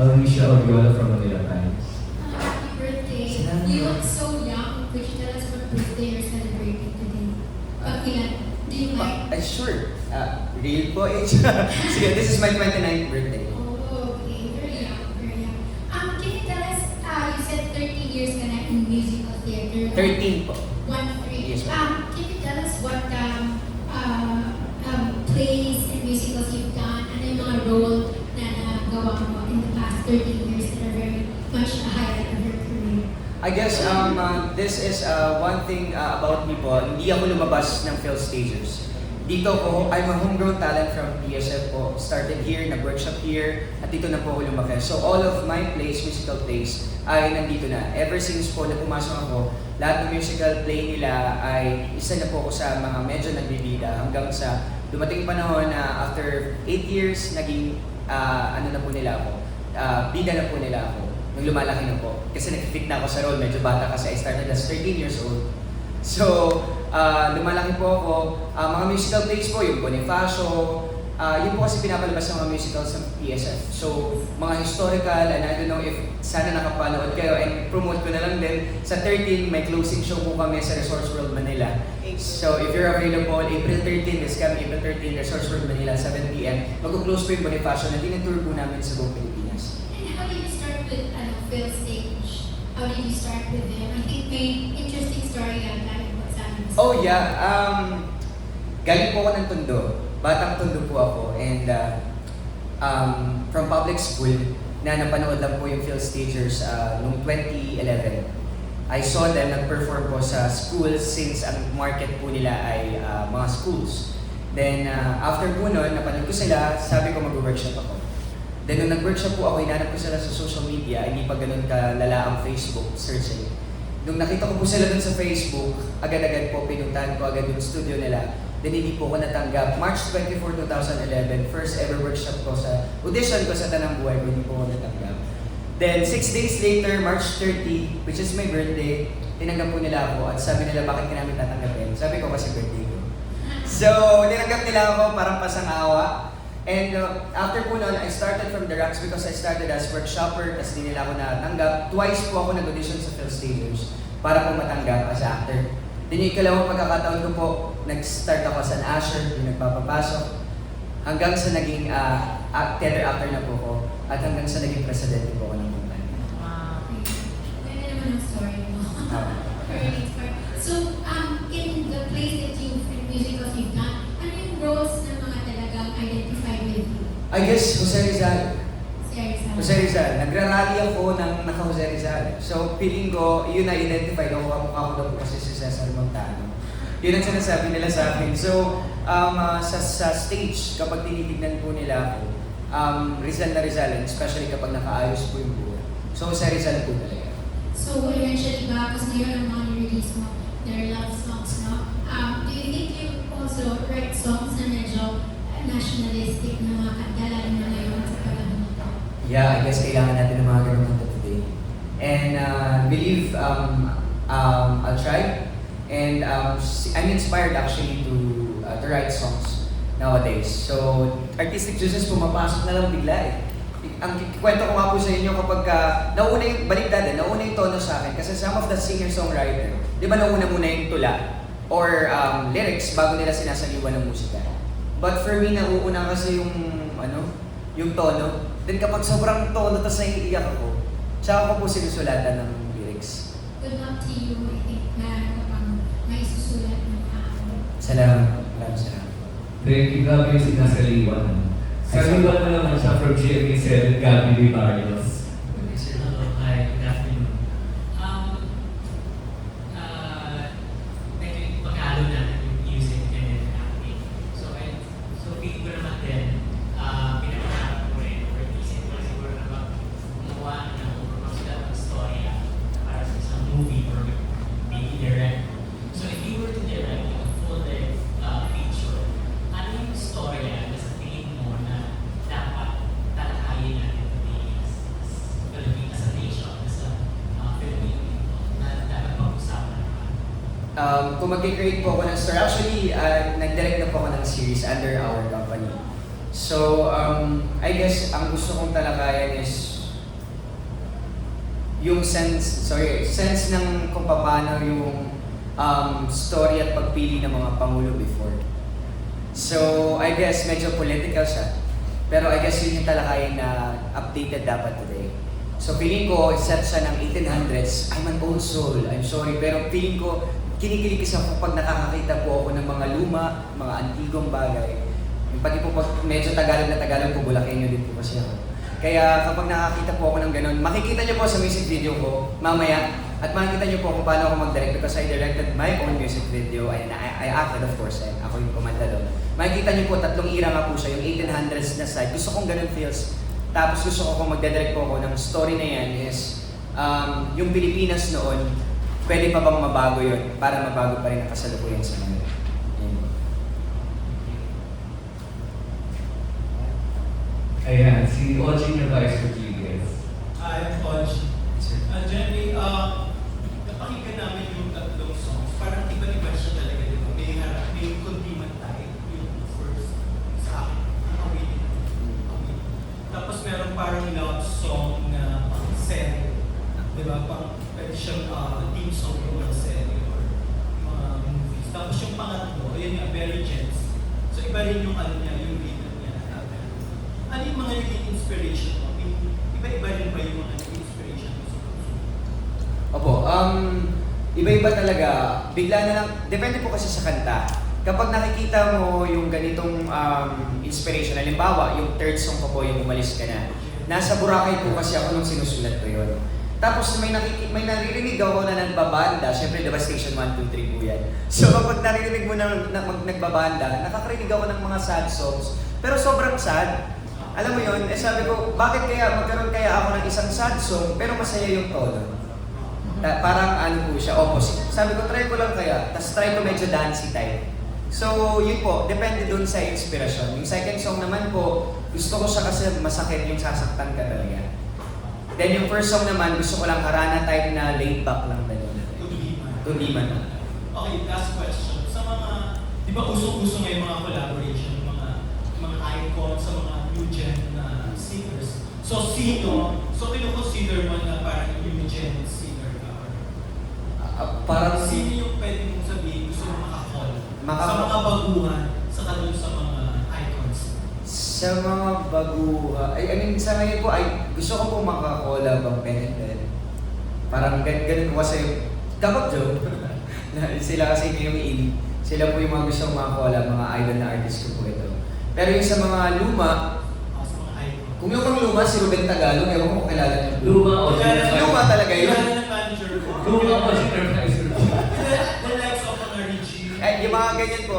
Michelle Oriola from Manila Times. Happy birthday. You look so young. Could you tell us what birthday you're celebrating today? Ilan? Do you like? Sure. Real po age. Sige, this is my 29th birthday. Oh, okay. Very young, very young. Can you tell us, you said 13 years ka na in musical theater. 13 po. 1-3. Yes, ma'am. Can you tell us what plays and musicals you've done? Ano yung mga role na nagawa mo in the past 13 years that are very much a highlight of your career? I guess this is one thing about me po. Hindi ako lumabas ng Phil Stagers. Dito po, I'm a homegrown talent from PSF po. Started here, nag-workshop here, at dito na po ako lumaki. So all of my plays, musical plays, ay nandito na. Ever since po na pumasok ako, lahat ng musical play nila ay isa na po ako sa mga medyo nagbibida hanggang sa dumating panahon na after 8 years, naging ano na po nila ako, bida na po nila ako. Nung lumalaki na po. Kasi nag-fit na ako sa role, medyo bata kasi I started as 13 years old. So, lumalaki po ako. Mga musical plays po, yung Bonifacio, yun po kasi pinapalabas ng mga musicals ng PSF. So, mga historical, and I don't know if sana nakapanood kayo, and promote ko na lang din. Sa 13, may closing show po kami sa Resorts World Manila. So, if you're available, April 13, this coming April 13, Resorts World Manila, 7 p.m. Mag-close po yung Bonifacio na tinatour po namin sa buong Pilipinas. And how did you start with Phil Stage? How did you start with him? I think may interesting story yata yung sabi mo. Oh yeah, galing po ako ng Tondo. Batang Tondo po ako, and from public school na napanood lang po yung Phil Stagers noong 2011. I saw them nag-perform po sa schools since ang market po nila ay mga schools. Then after po nun, napanood ko sila, sabi ko mag-workshop ako. Then nung nag-workshop po ako, hinanap ko sila sa social media, hindi pa ganun kalala ang Facebook searching. Nung nakita ko po sila dun sa Facebook, agad-agad po pinuntahan ko agad yung studio nila. Then hindi po ako natanggap. March 24, 2011, first ever workshop ko sa audition ko sa Tanang Buhay, hindi po ako natanggap. Then 6 days later, March 30, which is my birthday, tinanggap po nila ako at sabi nila bakit ka namin tatanggapin. Sabi ko kasi birthday ko. So, tinanggap nila ako parang pasang-awa. And after po noon, I started from the ranks because I started as workshopper, tapos di nila ako natanggap. Twice po ako nag-audition sa Phil Stagers para po matanggap as actor. Then yung ikalawang pagkakataon ko po, nag-start ako as an usher, yung nagpapapasok, hanggang sa naging theater actor na po ko, at hanggang sa naging presidente po ako ng kumpanya. Wow. Ganda naman ang story mo. Very inspiring. So, in the plays that you've, in musicals you've done, ano yung roles ng mga talagang identified with you? I guess Jose Rizal. Seriously. Jose Rizal. Nagrarally ako ng naka-Jose Rizal. So, feeling ko, yun na identified ako, kamukha ko daw kasi si Cesar Montano. Yun ang sinasabi nila sa akin. So, sa stage, kapag tinitignan po nila ako, Rizal na Rizal, especially kapag nakaayos po yung buhay. So, Jose Rizal po talaga. So, eventually ba, kasi ngayon ang mga release mo, there are love songs, no? Do you think you also write songs na medyo nationalistic na mga kanta, lalo na ngayon sa panahon nito? Yeah, I guess kailangan natin ng mga ganun kanta today. And believe I'll try. And I'm inspired actually to write songs nowadays. So, artistic juices pumapasok na lang bigla eh. Ang kwento ko nga po sa inyo kapag nauna yung, baliktad nauna yung tono sa akin. Kasi some of the singer-songwriter, di ba nauna muna yung tula or lyrics bago nila sinasaliwan ng musika. But for me, nauuna kasi yung tono. Then kapag sobrang tono, tapos naiiyak ako, tsaka ko po sinusulatan ng lyrics. Good luck to you, I think, na kapag may susulat ng Salamat. Maraming salamat. Thank you, Gabi, si nasa liwan. Sa liwan na naman siya from GMA7, Gabi Di Barrios. Hello, hi, good afternoon. Medyo pagkalo natin yung music and then acting. So feeling ko naman din, pinag-arap ko rin, or isip ko siguro na gumawa ng sulat ng storya para sa isang movie or maybe direct. So if you were to direct a full-length feature, ano yung storya na sa tingin mo na dapat talakayin natin today as Philippines, as a nation, as a Filipino na dapat pag-usapan naman? Kung mag-create po ako ng story, actually, nag-direct na po ako ng series under our company. So, I guess, ang gusto kong talakayan is yung sense ng kung paano yung story at pagpili ng mga pangulo before. So, I guess medyo political siya. Pero I guess yun yung talakayin na updated dapat today. So feeling ko, set siya ng 1800s. I'm an old soul, I'm sorry. Pero feeling ko, kinikilig kasi ako pag nakakakita po ako ng mga luma, mga antigong bagay. Pati po pag medyo Tagalog po, Bulakenyo din po kasi ako. Kaya kapag nakakita po ako ng ganun, makikita niyo po sa music video ko mamaya. At makikita niyo po kung paano ako mag-direct because I directed my own music video and I acted of course. Ako yung kumanta doon. Makikita niyo po, 3 era nga po siya, yung 1800s na side. Gusto kong ganun feels. Tapos gusto ko kung magdadirect po ako ng story na yan is yung Pilipinas noon, pwede pa bang mabago yun para mabago pa rin ang kasalukuyan sa mga. Ayan, si Oji na Vice Rodriguez. I'm Hodge. Jenny, napakinggan namin yung 3 songs. Parang iba-iba siya talaga. Di ba? May condiman tayo. Yung first sa akin. Awaiting. Tapos meron parang love song na pang serie. Di ba? Pwede siyang theme song yung mga serie or mga movies. Tapos yung pangatlo, yun yung Very Gents. So iba rin yung ano niya, yung rhythm niya. Ano yung mga naging inspiration mo? Iba-iba rin ba yung mga naging inspiration mo? Opo, iba-iba talaga. Bigla na lang, depende po kasi sa kanta. Kapag nakikita mo yung ganitong inspiration, halimbawa, yung third song ko po, yung Umalis Ka Na. Nasa Boracay po kasi ako nung sinusulat ko yun. Tapos may naririnig ako na nagbabanda. Siyempre, diba station 1, 2, 3 po yan. So kapag naririnig mo na nagbabanda, nakakarinig ako ng mga sad songs. Pero sobrang sad. Alam mo yun, sabi ko, bakit kaya magkaroon kaya ako ng isang sad song pero masaya yung tono? Parang ano po siya, opposite. Sabi ko, try ko lang kaya, tapos try ko medyo dancey type. So yun po, depende dun sa inspirasyon. Yung second song naman po, gusto ko siya kasi masakit yung sasaktan ka talaga. Then yung first song naman, gusto ko lang harana type na laid back lang na yun. Tuliman. Okay, last question. Sa mga, di ba uso-uso ngayon mga collaboration, mga icon sa mga new gen na singers. So kino-consider mo na parang new gen singer ka? Parang Sino yung pwede mong sabihin gusto mo makakol? Maka- Sa mga baguhan, saka dun sa mga icons. sa mga baguha, I mean, sa ngayon po, gusto ko po makakola bang pen and pen. Parang ganun ko kasi, kapag joke, sila kasi yung in, sila po yung mga gusto kong makakola, mga idol na artist ko po ito. Pero yung sa mga luma, Sa mga icon. kung lumang-luma si Ruben Tagalog, ewan ko kung kilala niyo. Luma o Luma talaga yun. Kilala ng manager ko. Luma o Vice The likes of mga Richie. Ay, yung mga ganyan po,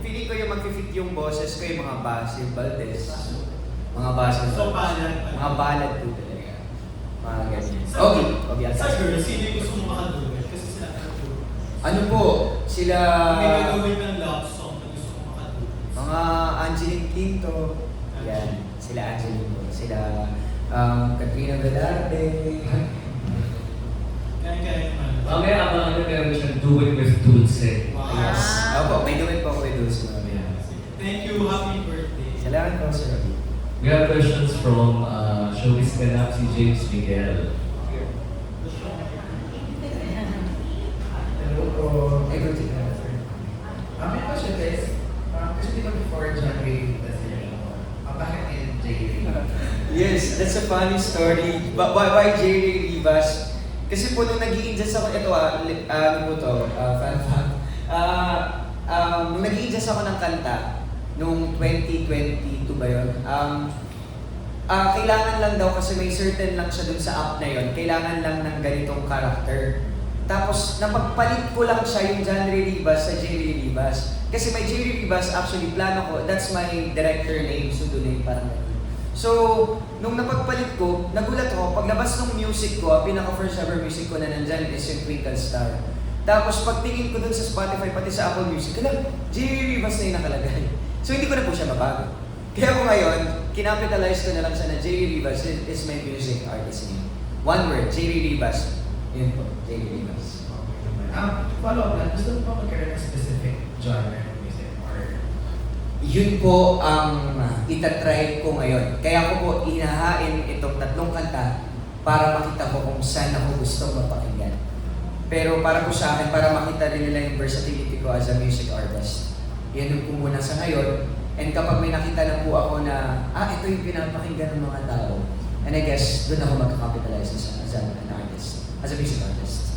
feeling ko yung mag-fit yung boses ko, yung mga Basil Valdez. Mga Basil So, Valdez. ballad. Mga ballad po talaga. Mga ganyan. Sa- Okay, Sa girls, sino yung gusto mo makaduet? Kasi sila nakatulog. Ano po, sila... May gagawin ng love song na gusto mo makaduet. Mga Angeline Quinto. Yan, sila Angeline po. Sila Katrina Velarde. Kaya naman. Mamaya abangan nyo meron siyang Do It with Dulce. Wow. Yes. Opo, may duwit po ako with those mga. Thank you. Happy birthday. Salamat po, Sir Ravi. We have questions from Showbiz Ganap, si James Miguel. Hello po. Ay, good to know. May question is, kasi di ba before January, bakit in January? Yes, that's a funny story. Why Jerry Rivas? Kasi po nung nag-i-ingest ako, ito ano po to, fan fact. Nung nag-i-ingest ako ng kanta, nung 2022 ba yun? Kailangan lang daw kasi may certain lang siya dun sa app na yun, kailangan lang ng ganitong character. Tapos napagpalit ko lang siya yung January Rivas sa Jerry Rivas. Kasi may Jerry Rivas, actually plano ko, that's my director name, pseudonym, parang ganun. So, nung napagpalit ko, nagulat ako, paglabas ng music ko, pinaka first ever music ko na nandyan is yung Twinkle Star. Tapos pagtingin ko dun sa Spotify, pati sa Apple Music, Jerry Rivas na yung nakalagay. So hindi ko na po siya mabago. Kaya ko ngayon, kinapitalize ko na lang siya na Jerry Rivas is my music artist name. One word, Jerry Rivas. Yun po, Jerry Rivas. Follow up lang, gusto mo pa magkaroon ng specific genre of music or Yun po ang itatry ko ngayon. Kaya ko po inahain itong 3 kanta para makita ko kung saan ako gustong mapakinggan. Pero para po sa akin, para makita rin nila yung versatility ko as a music artist. Yan po muna sa ngayon. And kapag may nakita na po ako na, ito yung pinapakinggan ng mga tao. And I guess, doon ako magkakapitalize as an artist, as a music artist.